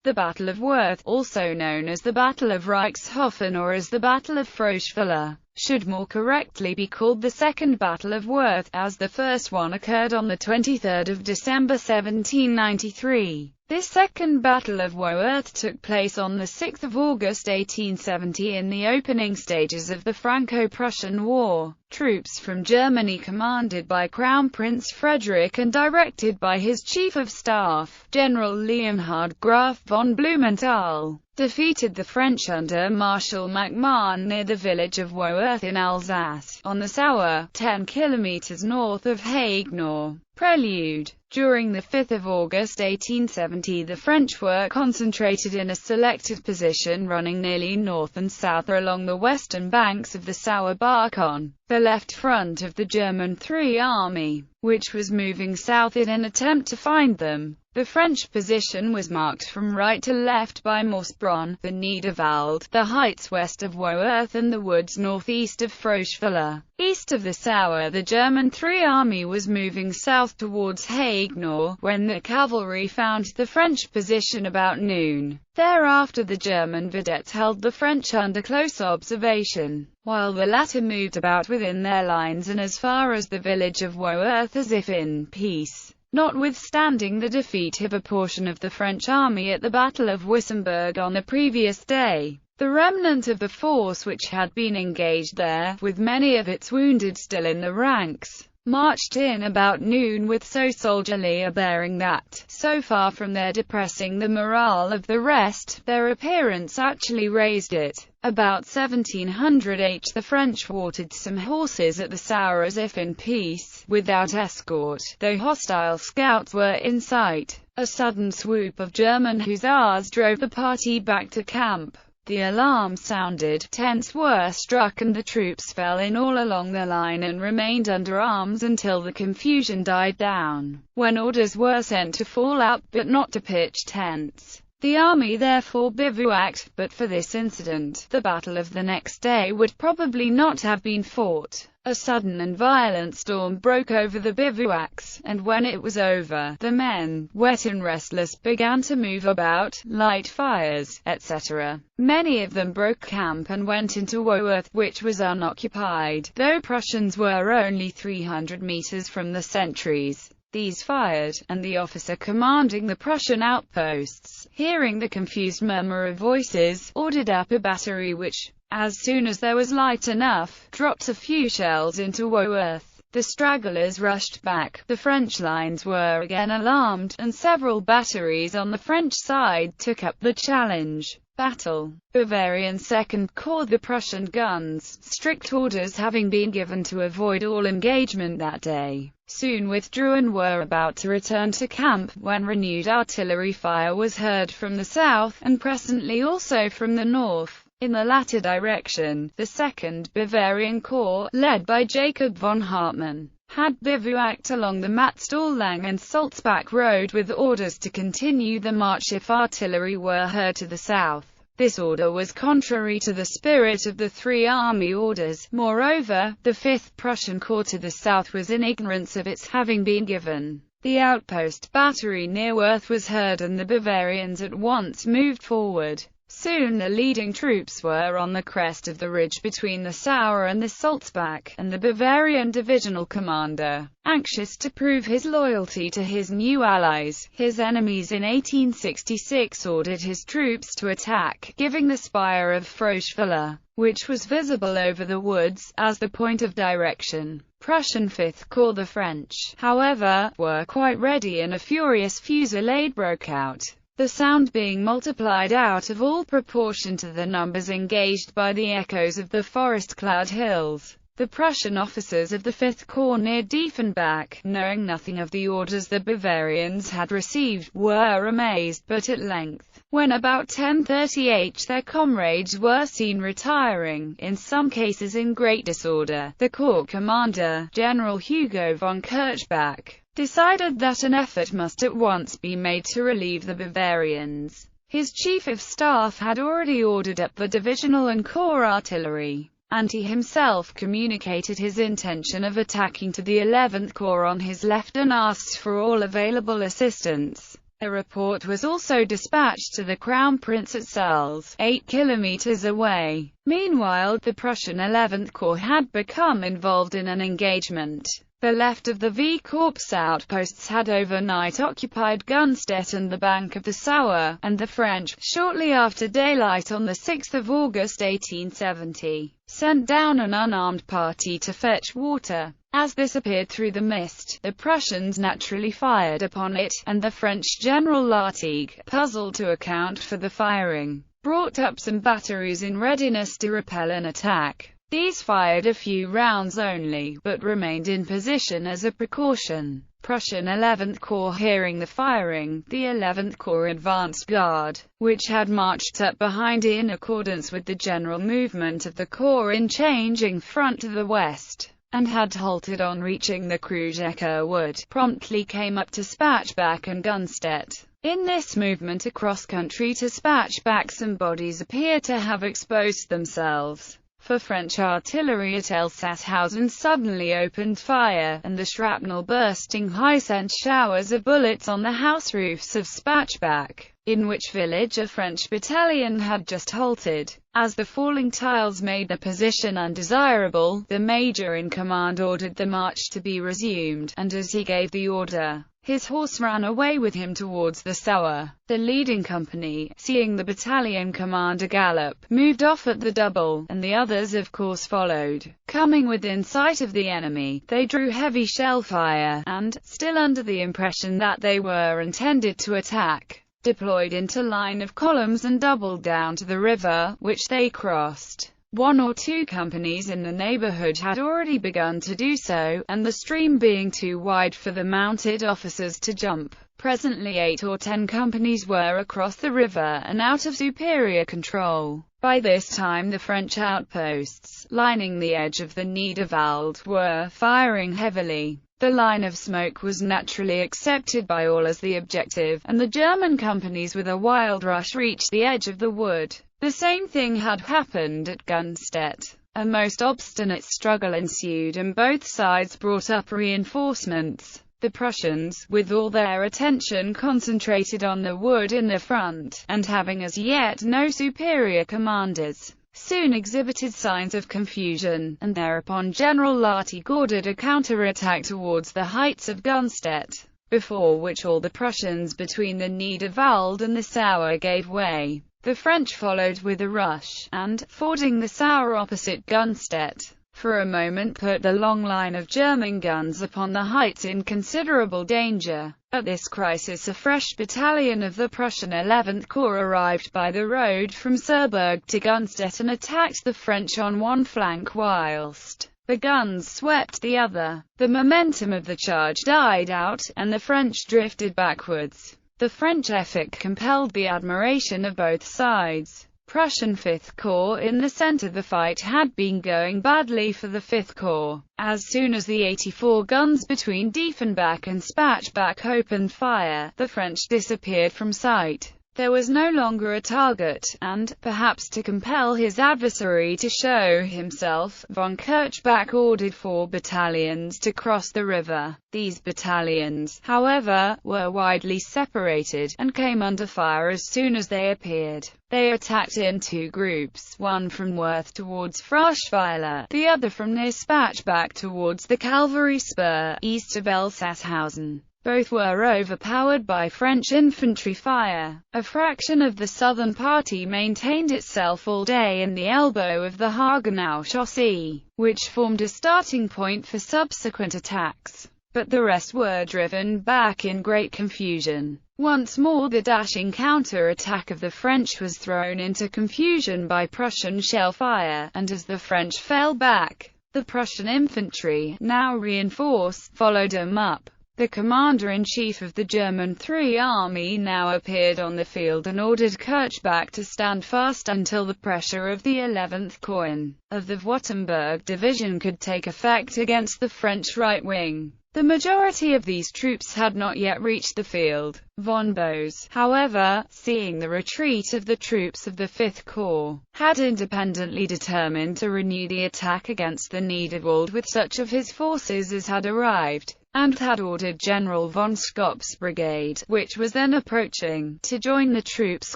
The Battle of Wörth, also known as the Battle of Reichshofen or as the Battle of Froschwiller, should more correctly be called the Second Battle of Wörth, as the first one occurred on the 23rd of December 1793. This Second Battle of Wörth took place on the 6th of August 1870 in the opening stages of the Franco-Prussian War. Troops from Germany, commanded by Crown Prince Frederick and directed by his Chief of Staff, General Leonhard Graf von Blumenthal, defeated the French under Marshal MacMahon near the village of Wörth in Alsace, on the Sauer, 10 kilometers north of Haguenau. Prelude. During the 5th of August 1870, the French were concentrated in a selected position running nearly north and south along the western banks of the Sauer on the left front of the German Third Army, which was moving south in an attempt to find them. The French position was marked from right to left by Moosbronn, the Niederwald, the heights west of Wörth and the woods northeast of Froschwiller. East of the Sauer, the German Third Army was moving south towards Haguenau, when the cavalry found the French position about noon. Thereafter the German vedettes held the French under close observation, while the latter moved about within their lines and as far as the village of Wörth as if in peace. Notwithstanding the defeat of a portion of the French army at the Battle of Wissembourg on the previous day, the remnant of the force which had been engaged there, with many of its wounded still in the ranks, marched in about noon with so soldierly a bearing that, so far from their depressing the morale of the rest, their appearance actually raised it. About 1700 the French watered some horses at the Sauer as if in peace, without escort, though hostile scouts were in sight. A sudden swoop of German hussars drove the party back to camp. The alarm sounded, tents were struck and the troops fell in all along the line and remained under arms until the confusion died down, when orders were sent to fall out but not to pitch tents. The army therefore bivouacked, but for this incident, the battle of the next day would probably not have been fought. A sudden and violent storm broke over the bivouacs, and when it was over, the men, wet and restless, began to move about, light fires, etc. Many of them broke camp and went into Wörth, which was unoccupied, though Prussians were only 300 meters from the sentries. These fired, and the officer commanding the Prussian outposts, hearing the confused murmur of voices, ordered up a battery which, as soon as there was light enough, dropped a few shells into Wörth. The stragglers rushed back, the French lines were again alarmed, and several batteries on the French side took up the challenge. Battle. Bavarian 2nd Corps. The Prussian guns, strict orders having been given to avoid all engagement that day, soon withdrew and were about to return to camp, when renewed artillery fire was heard from the south, and presently also from the north. In the latter direction, the 2nd Bavarian Corps, led by Jacob von Hartmann, had bivouacked along the Matztollang and Sulzbach road with orders to continue the march if artillery were heard to the south. This order was contrary to the spirit of the three army orders. Moreover, the 5th Prussian Corps to the south was in ignorance of its having been given. The outpost battery near Wörth was heard and the Bavarians at once moved forward. Soon the leading troops were on the crest of the ridge between the Sauer and the Sulzbach, and the Bavarian divisional commander, anxious to prove his loyalty to his new allies, his enemies in 1866, ordered his troops to attack, giving the spire of Froschwiller, which was visible over the woods, as the point of direction. Prussian 5th Corps. The French, however, were quite ready and a furious fusillade broke out, the sound being multiplied out of all proportion to the numbers engaged by the echoes of the forest-clad hills. The Prussian officers of the 5th Corps near Diefenbach, knowing nothing of the orders the Bavarians had received, were amazed, but at length, when about 10:30 their comrades were seen retiring, in some cases in great disorder, the corps commander, General Hugo von Kirchbach, decided that an effort must at once be made to relieve the Bavarians. His chief of staff had already ordered up the divisional and corps artillery, and he himself communicated his intention of attacking to the 11th Corps on his left and asked for all available assistance. A report was also dispatched to the Crown Prince at Sels, 8 kilometers away. Meanwhile, the Prussian 11th Corps had become involved in an engagement. The left of the V Corps outposts had overnight occupied Gunstedt and the bank of the Sauer, and the French, shortly after daylight on 6 August 1870, sent down an unarmed party to fetch water. As this appeared through the mist, the Prussians naturally fired upon it, and the French General Lartigue, puzzled to account for the firing, brought up some batteries in readiness to repel an attack. These fired a few rounds only, but remained in position as a precaution. Prussian 11th Corps hearing the firing, the 11th Corps advanced guard, which had marched up behind in accordance with the general movement of the Corps in changing front to the west, and had halted on reaching the Krugecker Wood, promptly came up to Spachbach and Gunstedt. In this movement across country to Spachbach, some bodies appear to have exposed themselves, for French artillery at Elsasshausen suddenly opened fire, and the shrapnel bursting high sent showers of bullets on the house roofs of Spachbach, in which village a French battalion had just halted. As the falling tiles made the position undesirable, the major in command ordered the march to be resumed, and as he gave the order, his horse ran away with him towards the Sauer. The leading company, seeing the battalion commander gallop, moved off at the double, and the others of course followed. Coming within sight of the enemy, they drew heavy shell fire, and, still under the impression that they were intended to attack, deployed into line of columns and doubled down to the river, which they crossed. 1 or 2 companies in the neighborhood had already begun to do so, and the stream being too wide for the mounted officers to jump, presently 8 or 10 companies were across the river and out of superior control. By this time the French outposts, lining the edge of the Niederwald, were firing heavily. The line of smoke was naturally accepted by all as the objective, and the German companies with a wild rush reached the edge of the wood. The same thing had happened at Gunstedt. A most obstinate struggle ensued and both sides brought up reinforcements. The Prussians, with all their attention concentrated on the wood in the front, and having as yet no superior commanders, soon exhibited signs of confusion, and thereupon General Lartigue ordered a counterattack towards the heights of Gunstedt, before which all the Prussians between the Niederwald and the Sauer gave way. The French followed with a rush, and, fording the Sauer opposite Gunstedt, for a moment put the long line of German guns upon the heights in considerable danger. At this crisis a fresh battalion of the Prussian 11th Corps arrived by the road from Surburg to Gunstedt and attacked the French on one flank whilst the guns swept the other. The momentum of the charge died out, and the French drifted backwards. The French effort compelled the admiration of both sides. Prussian 5th Corps in the centre. The fight had been going badly for the 5th Corps. As soon as the 84 guns between Diefenbach and Spachbach opened fire, the French disappeared from sight. There was no longer a target, and, perhaps to compel his adversary to show himself, von Kirchbach ordered 4 battalions to cross the river. These battalions, however, were widely separated, and came under fire as soon as they appeared. They attacked in 2 groups, one from Wörth towards Froschweiler, the other from near Spachbach towards the Calvary Spur, east of Elsasshausen. Both were overpowered by French infantry fire. A fraction of the southern party maintained itself all day in the elbow of the Hagenau chaussee, which formed a starting point for subsequent attacks, but the rest were driven back in great confusion. Once more the dashing counter-attack of the French was thrown into confusion by Prussian shell fire, and as the French fell back, the Prussian infantry, now reinforced, followed them up. The commander-in-chief of the German III Army now appeared on the field and ordered Kirchbach to stand fast until the pressure of the 11th Corps of the Württemberg division could take effect against the French right wing. The majority of these troops had not yet reached the field. Von Bose, however, seeing the retreat of the troops of the 5th Corps, had independently determined to renew the attack against the Niederwald with such of his forces as had arrived. and had ordered General von Schopp's brigade, which was then approaching, to join the troops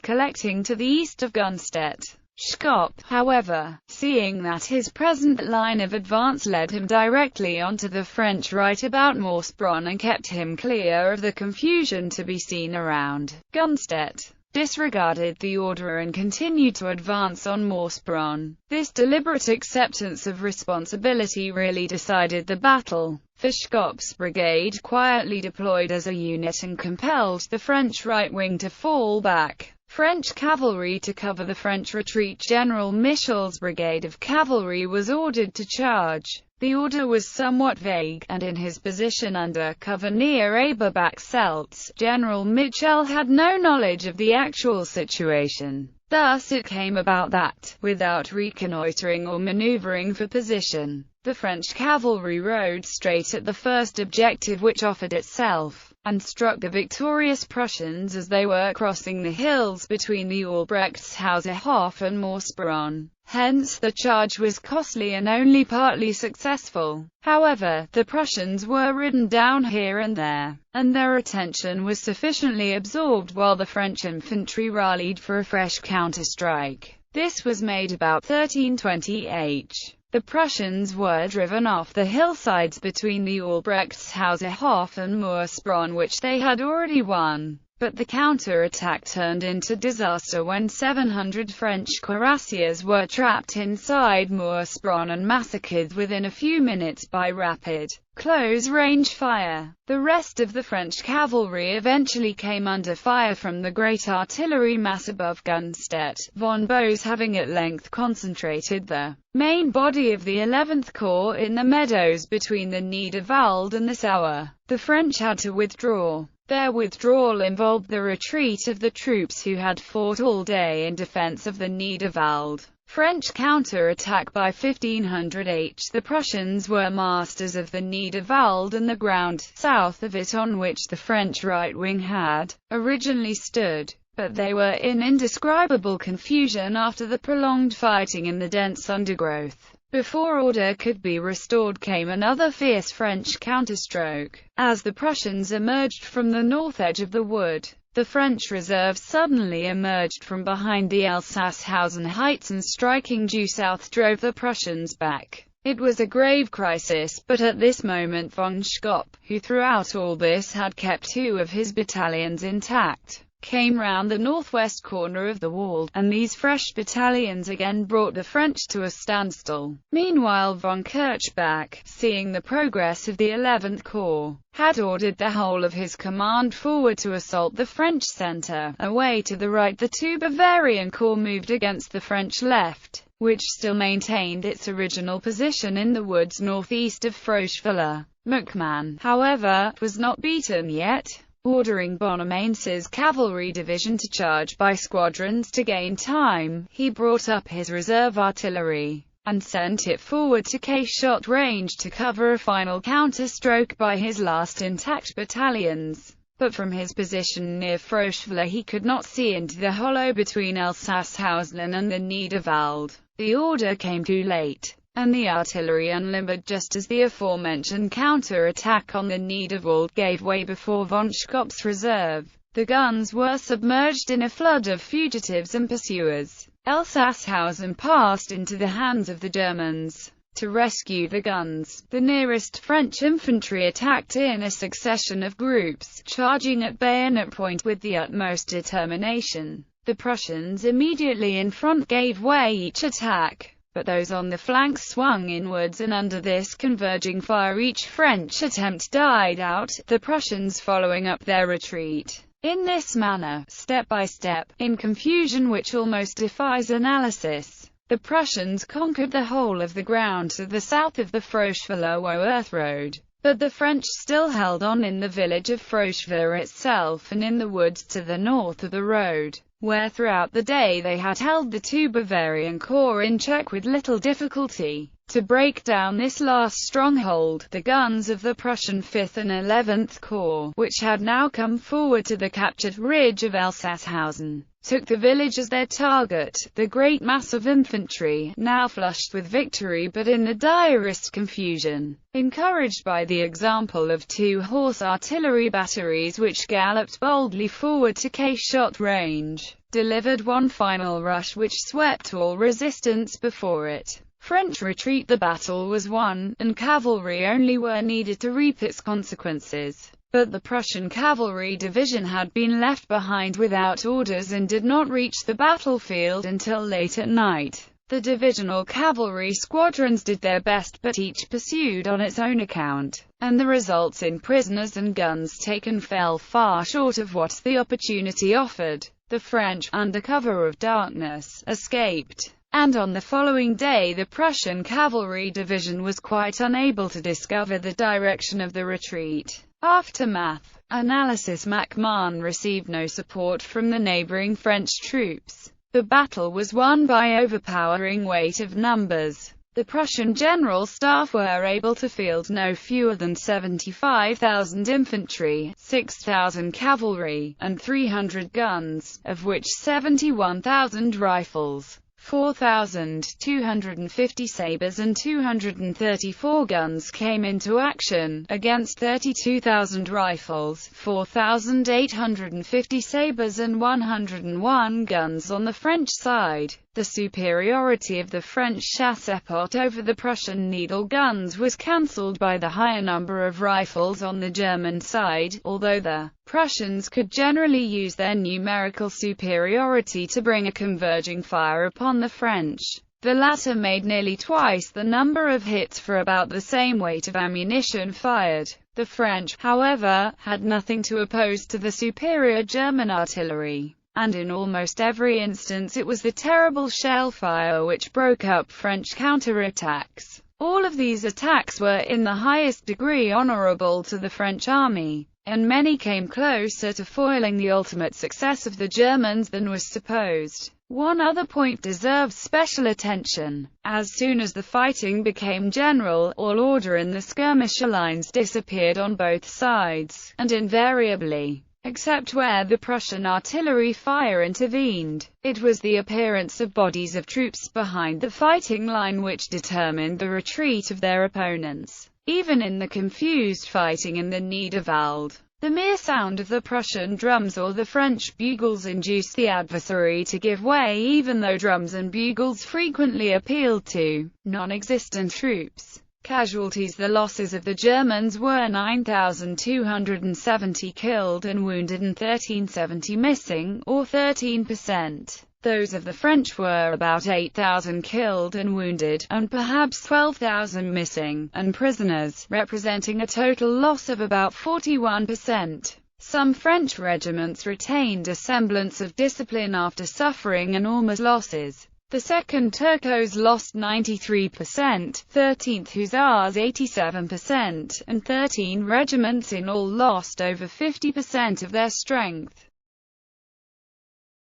collecting to the east of Gunstedt. Schopp, however, seeing that his present line of advance led him directly onto the French right about Morsbronn and kept him clear of the confusion to be seen around Gunstedt, disregarded the order and continued to advance on Morsbronn. This deliberate acceptance of responsibility really decided the battle, for Schopp's brigade quietly deployed as a unit and compelled the French right wing to fall back. French cavalry to cover the French retreat. General Michel's brigade of cavalry was ordered to charge. The order was somewhat vague, and in his position under cover near Eberbach-Seltz, General Michel had no knowledge of the actual situation. Thus it came about that, without reconnoitering or maneuvering for position, the French cavalry rode straight at the first objective which offered itself, and struck the victorious Prussians as they were crossing the hills between the Albrechtshauserhof and Morsbronn. Hence the charge was costly and only partly successful. However, the Prussians were ridden down here and there, and their attention was sufficiently absorbed while the French infantry rallied for a fresh counterstrike. This was made about 1320 H. The Prussians were driven off the hillsides between the Albrechtshauserhof and Morsbronn, which they had already won. But the counterattack turned into disaster when 700 French cuirassiers were trapped inside Morsbronn and massacred within a few minutes by rapid, close-range fire. The rest of the French cavalry eventually came under fire from the great artillery mass above Gunstedt, von Boes having at length concentrated the main body of the 11th Corps in the meadows between the Niederwald and the Sauer. The French had to withdraw. Their withdrawal involved the retreat of the troops who had fought all day in defense of the Niederwald. French counterattack by 1500 H. The Prussians were masters of the Niederwald and the ground south of it on which the French right wing had originally stood, but they were in indescribable confusion after the prolonged fighting in the dense undergrowth. Before order could be restored came another fierce French counterstroke. As the Prussians emerged from the north edge of the wood, the French reserve suddenly emerged from behind the Elsass-Hausen heights and striking due south drove the Prussians back. It was a grave crisis, but at this moment von Schopp, who throughout all this had kept 2 of his battalions intact, came round the northwest corner of the wall, and these fresh battalions again brought the French to a standstill. Meanwhile von Kirchbach, seeing the progress of the 11th Corps, had ordered the whole of his command forward to assault the French centre. Away to the right the 2 Bavarian Corps moved against the French left, which still maintained its original position in the woods northeast of Froschwiller. McMahon, however, was not beaten yet. Ordering Bonamains's cavalry division to charge by squadrons to gain time, he brought up his reserve artillery, and sent it forward to case-shot range to cover a final counterstroke by his last intact battalions. But from his position near Froschwiller he could not see into the hollow between Elsass-Hausen and the Niederwald. The order came too late, and the artillery unlimbered just as the aforementioned counter-attack on the Niederwald gave way before von Schopp's reserve. The guns were submerged in a flood of fugitives and pursuers. Elsass-Hausen passed into the hands of the Germans. To rescue the guns, the nearest French infantry attacked in a succession of groups, charging at bayonet point with the utmost determination. The Prussians immediately in front gave way each attack, but those on the flanks swung inwards, and under this converging fire each French attempt died out, the Prussians following up their retreat. In this manner, step by step, in confusion which almost defies analysis, the Prussians conquered the whole of the ground to the south of the Froschwiller-Wörth road. But the French still held on in the village of Froschwiller itself and in the woods to the north of the road, where throughout the day they had held the 2 Bavarian Corps in check with little difficulty. To break down this last stronghold, the guns of the Prussian 5th and 11th Corps, which had now come forward to the captured ridge of Elsass-Hausen, took the village as their target. The great mass of infantry, now flushed with victory but in the direst confusion, encouraged by the example of 2 horse artillery batteries which galloped boldly forward to case-shot range, delivered one final rush which swept all resistance before it. French retreat. The battle was won, and cavalry only were needed to reap its consequences. But the Prussian cavalry division had been left behind without orders and did not reach the battlefield until late at night. The divisional cavalry squadrons did their best, but each pursued on its own account, and the results in prisoners and guns taken fell far short of what the opportunity offered. The French, under cover of darkness, escaped, and on the following day the Prussian cavalry division was quite unable to discover the direction of the retreat. Aftermath. Analysis. MacMahon received no support from the neighboring French troops. The battle was won by overpowering weight of numbers. The Prussian General Staff were able to field no fewer than 75,000 infantry, 6,000 cavalry, and 300 guns, of which 71,000 rifles, 4,250 sabres and 234 guns came into action, against 32,000 rifles, 4,850 sabres and 101 guns on the French side. The superiority of the French chassepot over the Prussian needle guns was cancelled by the higher number of rifles on the German side, although the Prussians could generally use their numerical superiority to bring a converging fire upon the French. The latter made nearly twice the number of hits for about the same weight of ammunition fired. The French, however, had nothing to oppose to the superior German artillery, and in almost every instance it was the terrible shell fire which broke up French counterattacks. All of these attacks were in the highest degree honorable to the French army, and many came closer to foiling the ultimate success of the Germans than was supposed. One other point deserves special attention. As soon as the fighting became general, all order in the skirmisher lines disappeared on both sides, and invariably, except where the Prussian artillery fire intervened, it was the appearance of bodies of troops behind the fighting line which determined the retreat of their opponents. Even in the confused fighting in the Niederwald, the mere sound of the Prussian drums or the French bugles induced the adversary to give way, even though drums and bugles frequently appealed to non-existent troops. Casualties. The losses of the Germans were 9,270 killed and wounded and 1,370 missing, or 13%. Those of the French were about 8,000 killed and wounded, and perhaps 12,000 missing, and prisoners, representing a total loss of about 41%. Some French regiments retained a semblance of discipline after suffering enormous losses. The 2nd Turcos lost 93%, 13th Hussars 87%, and 13 regiments in all lost over 50% of their strength.